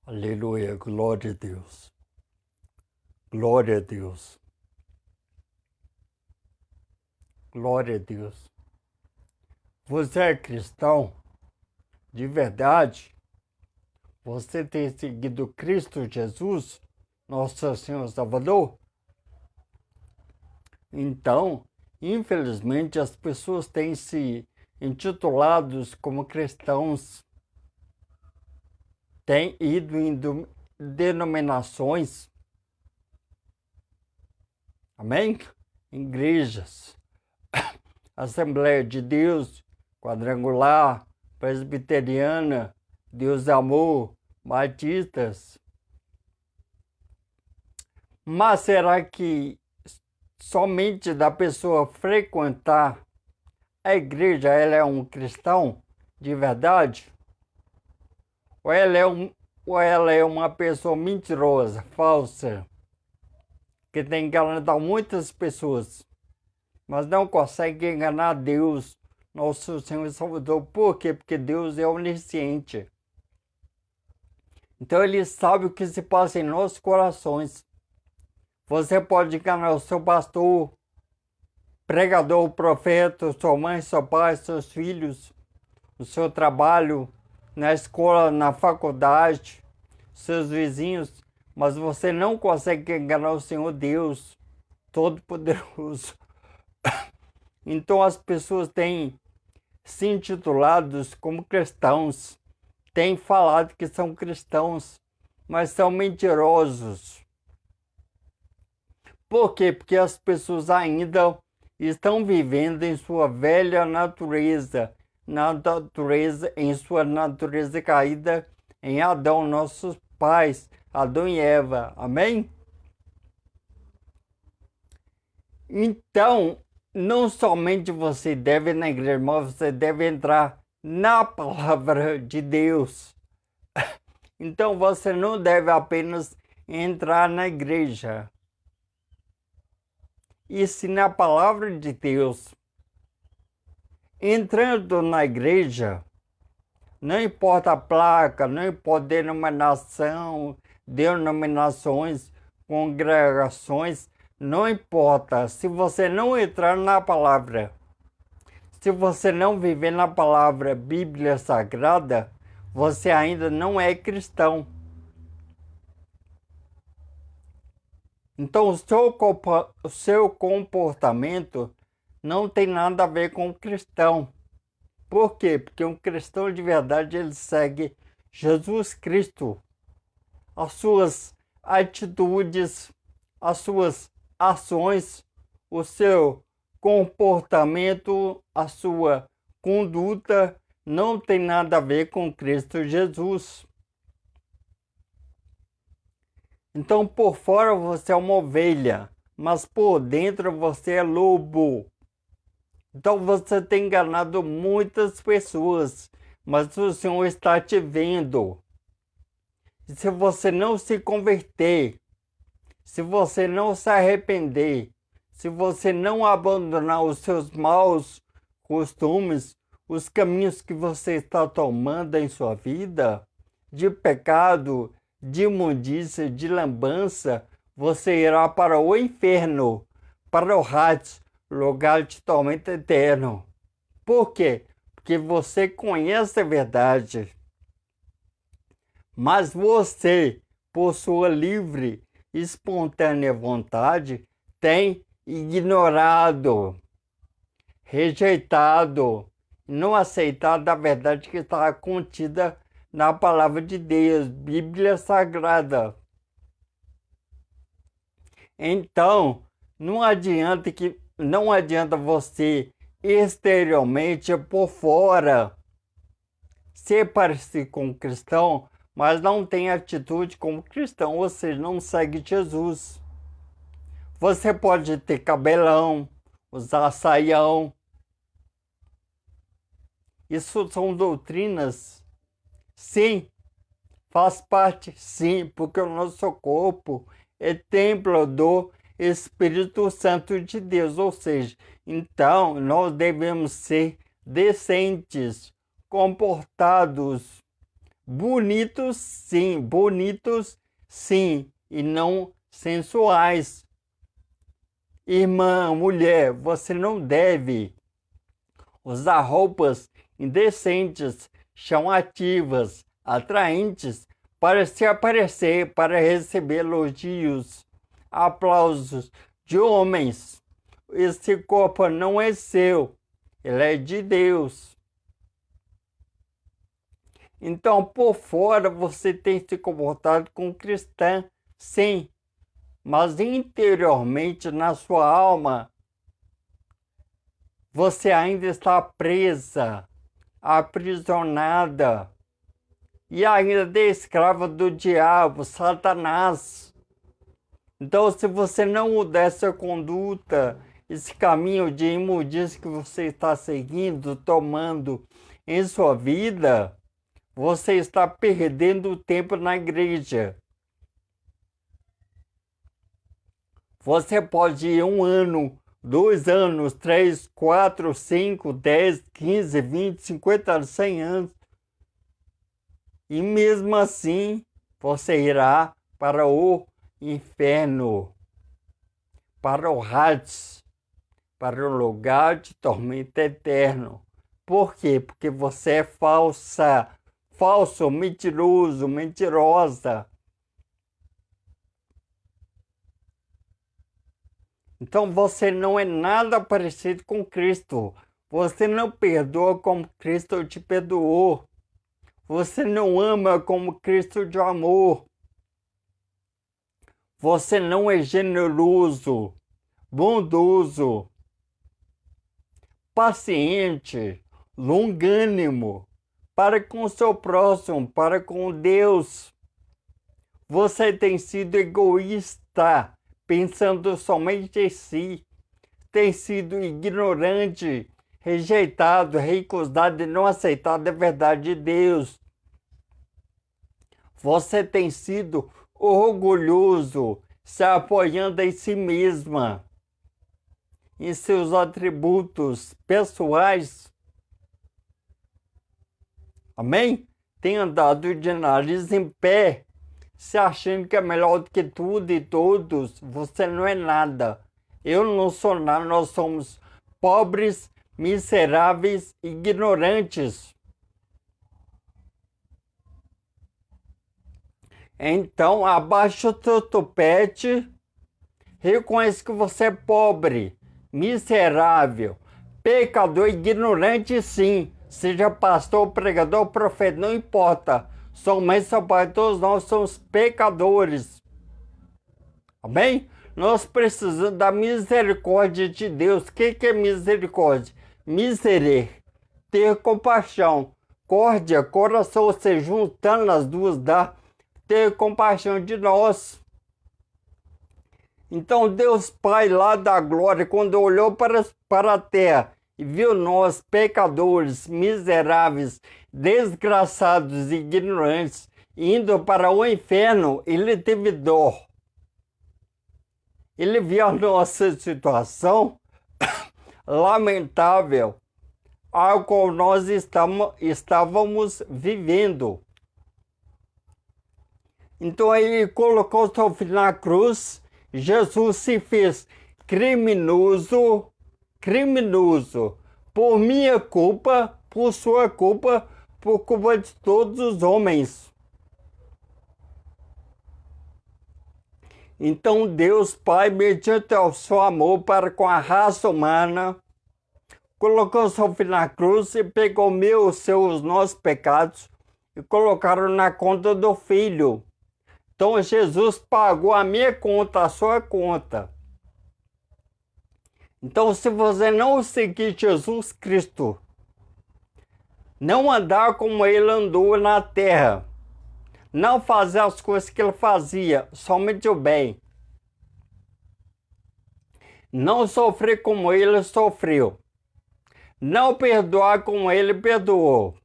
Aleluia, glória a Deus. Glória a Deus. Glória a Deus. Você é cristão de verdade? Você tem seguido Cristo Jesus, nosso Senhor Salvador? Então, infelizmente, as pessoas têm se intitulados como cristãos, têm ido em denominações, amém? Igrejas, Assembleia de Deus, Quadrangular, Presbiteriana, Deus é Amor, Batistas. Mas será que somente da pessoa frequentar a igreja ela é um cristão de verdade? Ou ela é uma pessoa mentirosa, falsa, que tem enganado muitas pessoas, mas não consegue enganar Deus, nosso Senhor e Salvador. Por quê? Porque Deus é onisciente. Então Ele sabe o que se passa em nossos corações. Você pode enganar o seu pastor, pregador, profeta, sua mãe, seu pai, seus filhos, o seu trabalho, na escola, na faculdade, seus vizinhos, mas você não consegue enganar o Senhor Deus Todo-Poderoso. Então as pessoas têm se intitulado como cristãos, têm falado que são cristãos, mas são mentirosos. Por quê? Porque as pessoas ainda estão vivendo em sua velha natureza, em sua natureza caída em Adão, nossos pais, Adão e Eva. Amém? Então, não somente você deve ir na igreja, mas você deve entrar na palavra de Deus. Então, você não deve apenas entrar na igreja, e sim na palavra de Deus. Entrando na igreja, não importa a placa, não importa denominações, congregações, não importa. Se você não entrar na palavra, se você não viver na palavra Bíblia Sagrada, você ainda não é cristão. Então, o seu comportamento não tem nada a ver com o cristão. Por quê? Porque um cristão de verdade, ele segue Jesus Cristo. As suas atitudes, as suas ações, o seu comportamento, a sua conduta não tem nada a ver com Cristo Jesus. Então, por fora você é uma ovelha, mas por dentro você é lobo. Então você tem enganado muitas pessoas, mas o Senhor está te vendo. E se você não se converter, se você não se arrepender, se você não abandonar os seus maus costumes, os caminhos que você está tomando em sua vida, de pecado, de imundícia, de lambança, você irá para o inferno, para o Hades, lugar de tormento eterno. Por quê? Porque você conhece a verdade. Mas você, por sua livre e espontânea vontade, tem ignorado, rejeitado, não aceitado a verdade que está contida na palavra de Deus, Bíblia Sagrada. Então, não adianta você exteriormente, por fora, ser parecido com um cristão, mas não tem atitude como cristão, ou seja, não segue Jesus. Você pode ter cabelão, usar saião. Isso são doutrinas. Sim, faz parte, sim, porque o nosso corpo é templo do Espírito Santo de Deus, ou seja, então nós devemos ser decentes, comportados, bonitos sim, e não sensuais. Irmã, mulher, você não deve usar roupas indecentes, chamativas, atraentes, para se aparecer, para receber elogios, aplausos de homens. Esse corpo não é seu, ele é de Deus. Então, por fora, você tem se comportado como cristã, sim, mas interiormente, na sua alma, você ainda está presa, aprisionada e ainda é escrava do diabo, Satanás. Então, se você não mudar essa conduta, esse caminho de imundícia que você está seguindo, tomando em sua vida, você está perdendo tempo na igreja. Você pode ir 1 ano, 2 anos, 3, 4, 5, 10, 15, 20, 50, 100 anos. E mesmo assim, você irá para o inferno, para o Hades, para o lugar de tormento eterno. Por quê? Porque você é falsa, falso, mentiroso, mentirosa. Então você não é nada parecido com Cristo. Você não perdoa como Cristo te perdoou. Você não ama como Cristo te amou. Você não é generoso, bondoso, paciente, longânimo para com o seu próximo, para com Deus. Você tem sido egoísta, pensando somente em si. Tem sido ignorante, rejeitado, recusado e não aceitado a verdade de Deus. Você tem sido orgulhoso, se apoiando em si mesma, em seus atributos pessoais. Amém? Tem andado de nariz em pé, se achando que é melhor do que tudo e todos. Você não é nada. Eu não sou nada, nós somos pobres, miseráveis, ignorantes. Então, abaixa o seu tupete, reconheça que você é pobre, miserável, pecador, ignorante sim. Seja pastor, pregador, profeta, não importa. Somente seu Pai, todos nós somos pecadores. Amém? Nós precisamos da misericórdia de Deus. O que é misericórdia? Miserê, ter compaixão. Córdia, coração, você juntando as duas dá ter compaixão de nós. Então Deus Pai lá da glória, quando olhou para a terra e viu nós pecadores, miseráveis, desgraçados e ignorantes, indo para o inferno, ele teve dó. Ele viu a nossa situação lamentável, a qual nós estávamos vivendo. Então ele colocou seu filho na cruz. Jesus se fez criminoso, por minha culpa, por sua culpa, por culpa de todos os homens. Então Deus Pai, mediante o seu amor para com a raça humana, colocou seu filho na cruz e pegou os nossos pecados e colocaram na conta do filho. Então Jesus pagou a minha conta, a sua conta. Então se você não seguir Jesus Cristo, não andar como ele andou na terra, não fazer as coisas que ele fazia, somente o bem, não sofrer como ele sofreu, não perdoar como ele perdoou,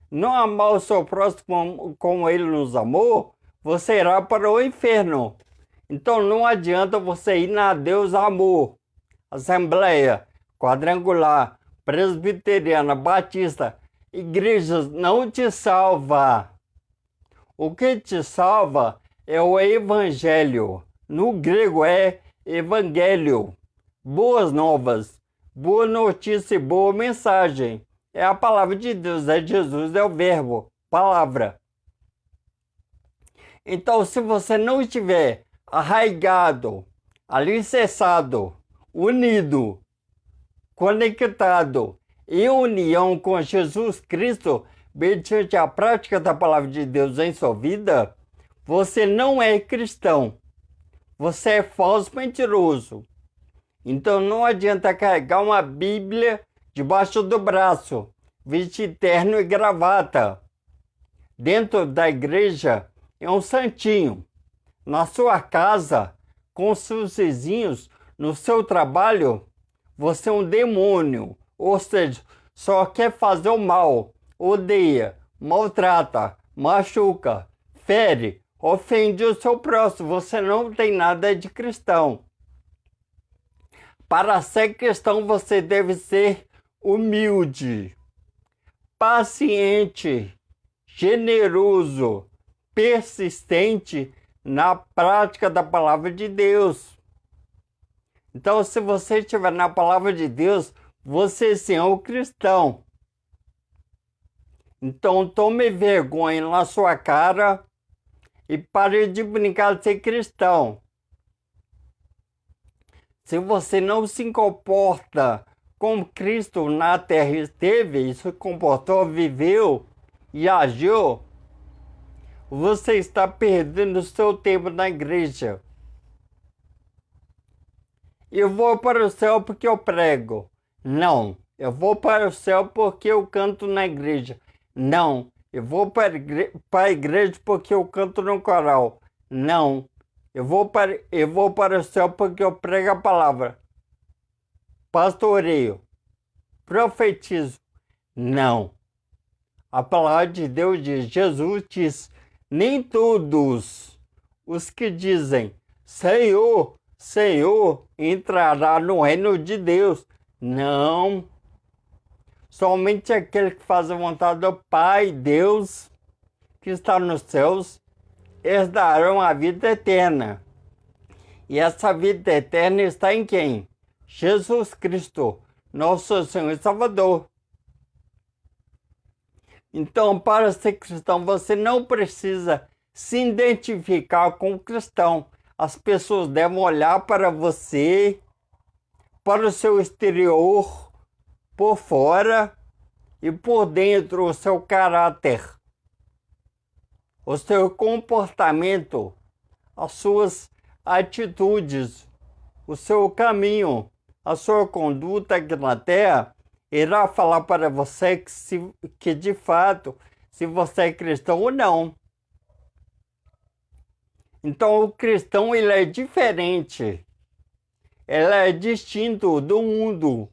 não amar o seu próximo como ele nos amou, você irá para o inferno. Então não adianta você ir na Deus Amor, Assembleia, Quadrangular, Presbiteriana, Batista, igrejas não te salva. O que te salva é o evangelho. No grego é evangelho. Boas novas, boa notícia e boa mensagem. É a palavra de Deus, é Jesus, é o verbo, palavra. Então, se você não estiver arraigado, alicerçado, unido, conectado, em união com Jesus Cristo, mediante a prática da palavra de Deus em sua vida, você não é cristão. Você é falso mentiroso. Então não adianta carregar uma Bíblia debaixo do braço, vestir terno e gravata. Dentro da igreja é um santinho. Na sua casa, com seus vizinhos, no seu trabalho, você é um demônio. Ou seja, só quer fazer o mal, odeia, maltrata, machuca, fere, ofende o seu próximo. Você não tem nada de cristão. Para ser cristão, você deve ser humilde, paciente, generoso, persistente na prática da palavra de Deus. Então, se você estiver na palavra de Deus, você sim é um cristão. Então, tome vergonha na sua cara e pare de brincar de ser cristão. Se você não se comporta como Cristo na terra esteve, se comportou, viveu e agiu, você está perdendo o seu tempo na igreja. Eu vou para o céu porque eu prego. Não, eu vou para o céu porque eu canto na igreja. Não, eu vou para a igreja porque eu canto no coral. Não, eu vou para o céu porque eu prego a palavra. Pastoreio, profetizo. Não. A palavra de Deus diz, Jesus diz, nem todos os que dizem, Senhor, Senhor, entrará no reino de Deus. Não. Somente aquele que faz a vontade do Pai, Deus, que está nos céus, herdarão a vida eterna. E essa vida eterna está em quem? Jesus Cristo, nosso Senhor e Salvador. Então, para ser cristão, você não precisa se identificar com o cristão. As pessoas devem olhar para você, para o seu exterior, por fora e por dentro, o seu caráter, o seu comportamento, as suas atitudes, o seu caminho, a sua conduta aqui na terra, irá falar para você que de fato, se você é cristão ou não. Então o cristão ele é diferente, ele é distinto do mundo,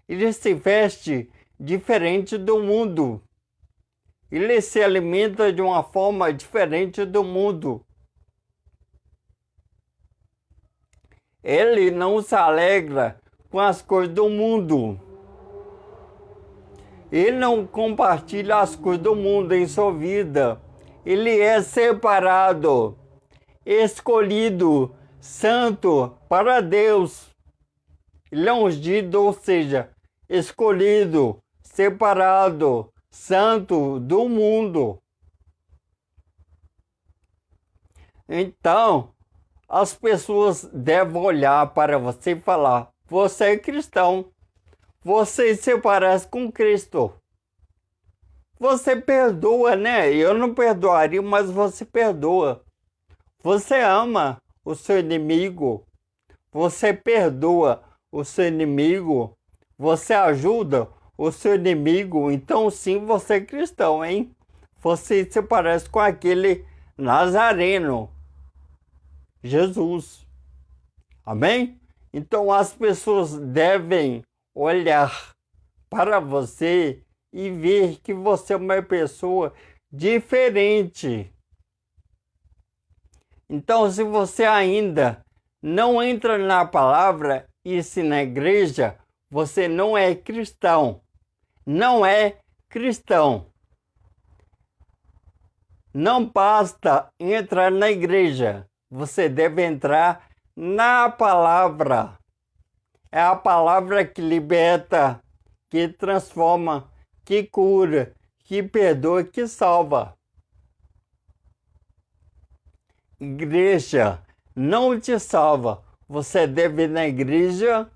ele se veste diferente do mundo, ele se alimenta de uma forma diferente do mundo. Ele não se alegra com as coisas do mundo. Ele não compartilha as coisas do mundo em sua vida. Ele é separado, escolhido, santo para Deus. Ele é ungido, ou seja, escolhido, separado, santo do mundo. Então, as pessoas devem olhar para você e falar, você é cristão. Você se parece com Cristo. Você perdoa, né? Eu não perdoaria, mas você perdoa. Você ama o seu inimigo. Você perdoa o seu inimigo. Você ajuda o seu inimigo. Então, sim, você é cristão, hein? Você se parece com aquele Nazareno, Jesus. Amém? Então, as pessoas devem olhar para você e ver que você é uma pessoa diferente. Então, se você ainda não entra na palavra e se na igreja, você não é cristão. Não é cristão. Não basta entrar na igreja, você deve entrar na palavra. É a palavra que liberta, que transforma, que cura, que perdoa, que salva. Igreja não te salva. Você deve ir na igreja.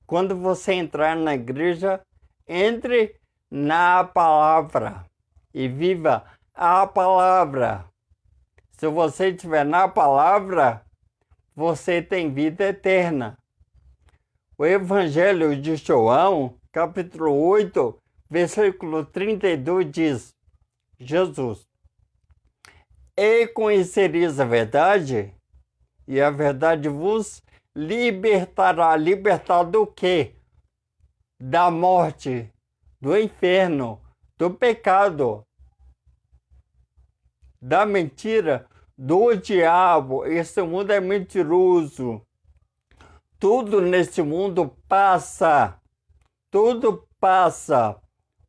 Quando você entrar na igreja, entre na palavra e viva a palavra. Se você estiver na palavra, você tem vida eterna. O Evangelho de João, capítulo 8, versículo 32 diz: Jesus, e conhecereis a verdade, e a verdade vos libertará. Libertar do quê? Da morte, do inferno, do pecado, da mentira, do diabo. Esse mundo é mentiroso. Tudo nesse mundo passa. Tudo passa.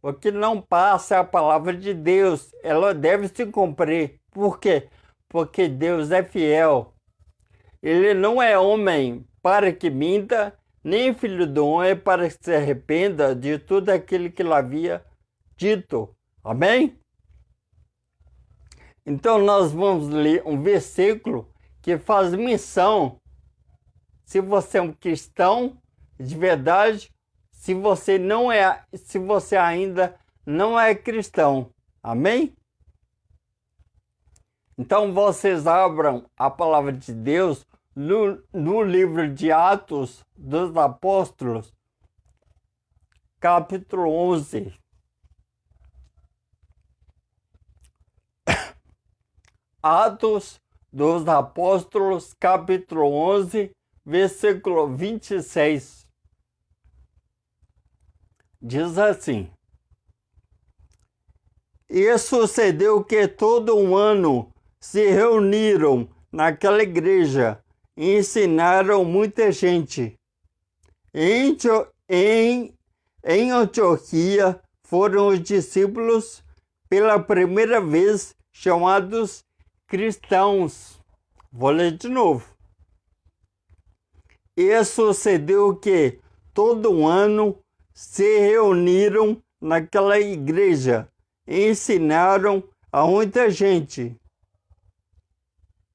O que não passa é a palavra de Deus. Ela deve se cumprir. Por quê? Porque Deus é fiel. Ele não é homem para que minta, nem filho do homem para que se arrependa de tudo aquilo que ele havia dito. Amém? Então nós vamos ler um versículo que faz menção. Se você é um cristão de verdade, se você ainda não é cristão. Amém? Então vocês abram a palavra de Deus no livro de Atos dos Apóstolos, capítulo 11. Atos dos Apóstolos, capítulo 11, versículo 26. Diz assim: E sucedeu que todo um ano se reuniram naquela igreja e ensinaram muita gente. Em Antioquia foram os discípulos pela primeira vez chamados cristãos. Vou ler de novo. E sucedeu que todo um ano se reuniram naquela igreja e ensinaram a muita gente.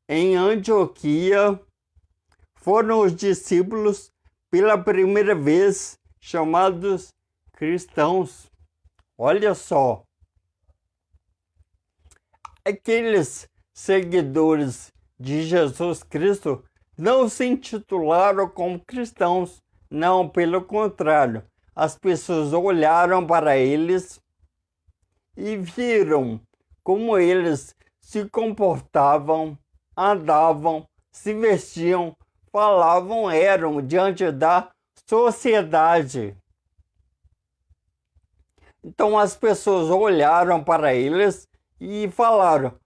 Em Antioquia foram os discípulos pela primeira vez chamados cristãos. Olha só. Aqueles seguidores de Jesus Cristo não se intitularam como cristãos. Não, pelo contrário. As pessoas olharam para eles e viram como eles se comportavam, andavam, se vestiam, falavam, eram diante da sociedade. Então as pessoas olharam para eles e falaram: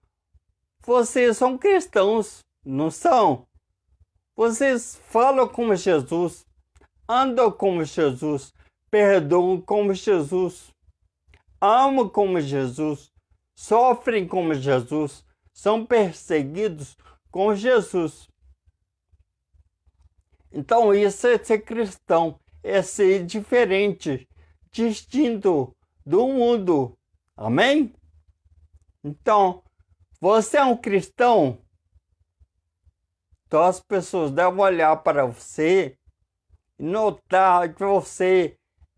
vocês são cristãos, não são? Vocês falam como Jesus, andam como Jesus, perdoam como Jesus, amam como Jesus, sofrem como Jesus, são perseguidos com Jesus. Então isso é ser cristão, é ser diferente, distinto do mundo. Amém? Então, você é um cristão? Então as pessoas devem olhar para você e notar que você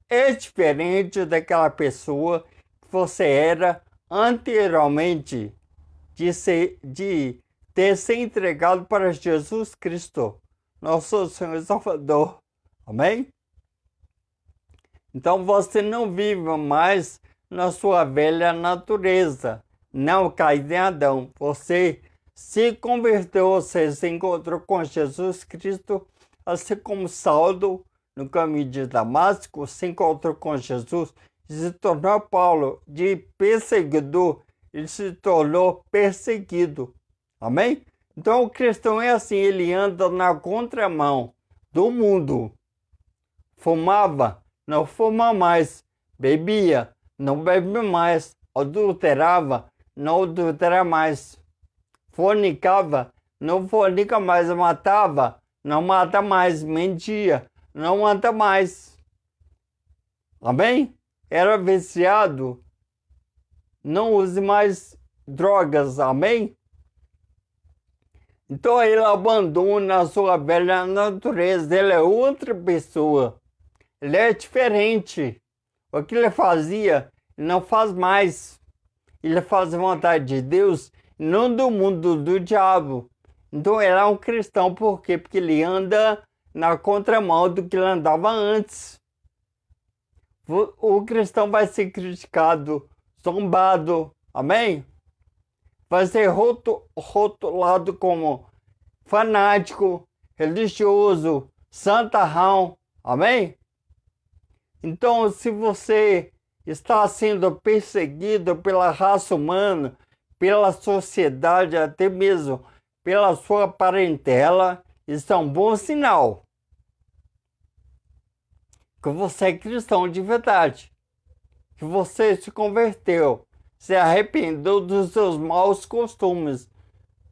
é diferente daquela pessoa que você era anteriormente de ter se entregado para Jesus Cristo, nosso Senhor e Salvador. Amém? Então você não vive mais na sua velha natureza, não cai em Adão. Você se converteu, você se encontrou com Jesus Cristo, assim como Saulo, no caminho de Damasco, se encontrou com Jesus e se tornou Paulo, de perseguidor, ele se tornou perseguido. Amém? Então o cristão é assim, ele anda na contramão do mundo. Fumava, não fuma mais. Bebia, não bebe mais. Adulterava, não adultera mais. Fornicava, não fornica mais. Matava, não mata mais. Mentia, não mata mais. Amém? Era viciado, não use mais drogas. Amém? Então ele abandona a sua velha natureza. Ele é outra pessoa. Ele é diferente. O que ele fazia, ele não faz mais. Ele faz a vontade de Deus, não do mundo, do diabo. Então ele é um cristão. Por quê? Porque ele anda na contramão do que ele andava antes. O cristão vai ser criticado, zombado. Amém? Vai ser rotulado como fanático, religioso, santarrão. Amém? Então, se você está sendo perseguido pela raça humana, pela sociedade, até mesmo pela sua parentela, isso é um bom sinal que você é cristão de verdade, que você se converteu, se arrependeu dos seus maus costumes,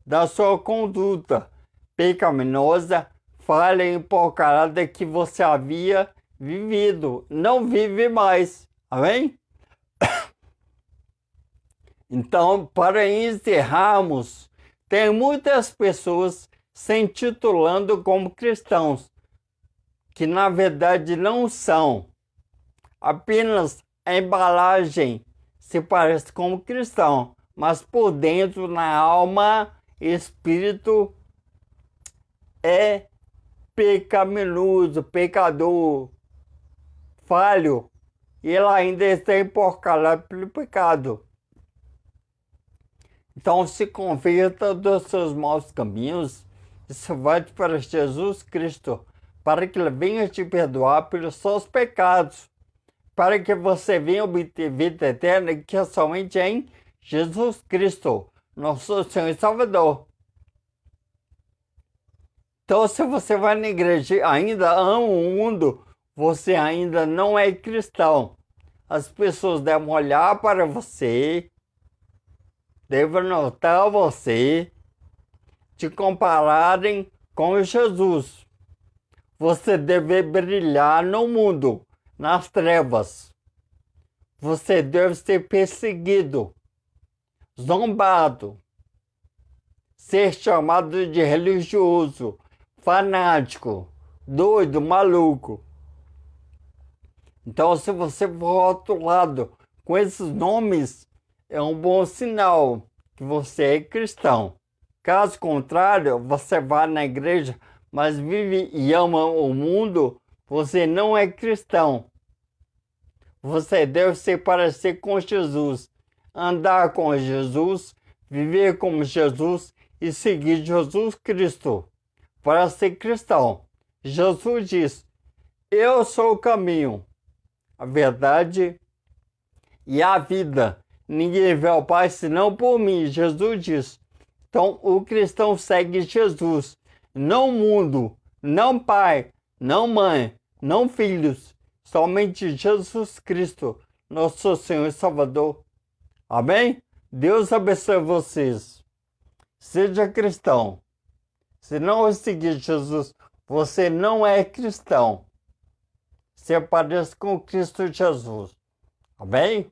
da sua conduta pecaminosa, falha e porcarada que você havia vivido. Não vive mais. Amém? Então, para encerrarmos, tem muitas pessoas se intitulando como cristãos, que na verdade não são. Apenas a embalagem se parece como cristão, mas por dentro, na alma, espírito, é pecaminoso, pecador, falho, e ele ainda está emporcalhado pelo pecado. Então se converta dos seus maus caminhos e se volte para Jesus Cristo, para que ele venha te perdoar pelos seus pecados, para que você venha obter vida eterna, que é somente em Jesus Cristo, nosso Senhor e Salvador. Então, se você vai na igreja e ainda ama o mundo, você ainda não é cristão. As pessoas devem olhar para você, devem notar você, te compararem com Jesus. Você deve brilhar no mundo, nas trevas. Você deve ser perseguido, zombado, ser chamado de religioso, fanático, doido, maluco. Então, se você for rotulado com esses nomes, é um bom sinal que você é cristão. Caso contrário, você vai na igreja, mas vive e ama o mundo, você não é cristão. Você deve se parecer com Jesus, andar com Jesus, viver como Jesus e seguir Jesus Cristo. Para ser cristão, Jesus diz: eu sou o caminho, a verdade e a vida. Ninguém vê ao Pai senão por mim. Jesus diz. Então o cristão segue Jesus, não o mundo, não pai, não mãe, não filhos, somente Jesus Cristo, nosso Senhor e Salvador. Amém? Deus abençoe vocês. Seja cristão. Se não seguir Jesus, você não é cristão. Se pareça com Cristo Jesus. Amém?